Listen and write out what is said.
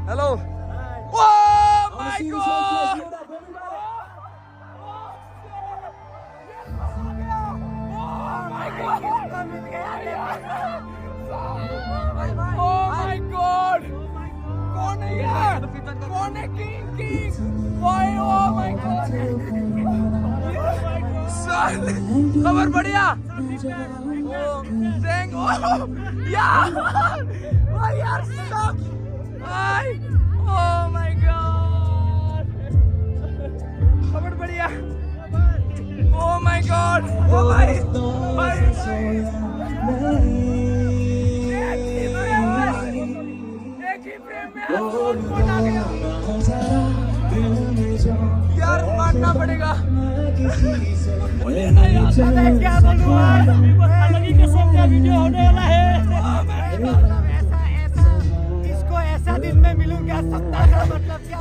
Hello. Oh my God, oh my God, कौन है ये? कौन है किंग? किंग भाई, ओह माय गॉड। खबर बढ़िया। यार सब ओह माय गॉड, खबर बढ़िया। ओह माय गॉड, ओ भाई यार मानना पड़ेगा। मैं क्या बोलूं, अलग ही किस्म का वीडियो होने वाला है। इसको ऐसा दिन में मिलूंगा, सप्ताह का मतलब क्या?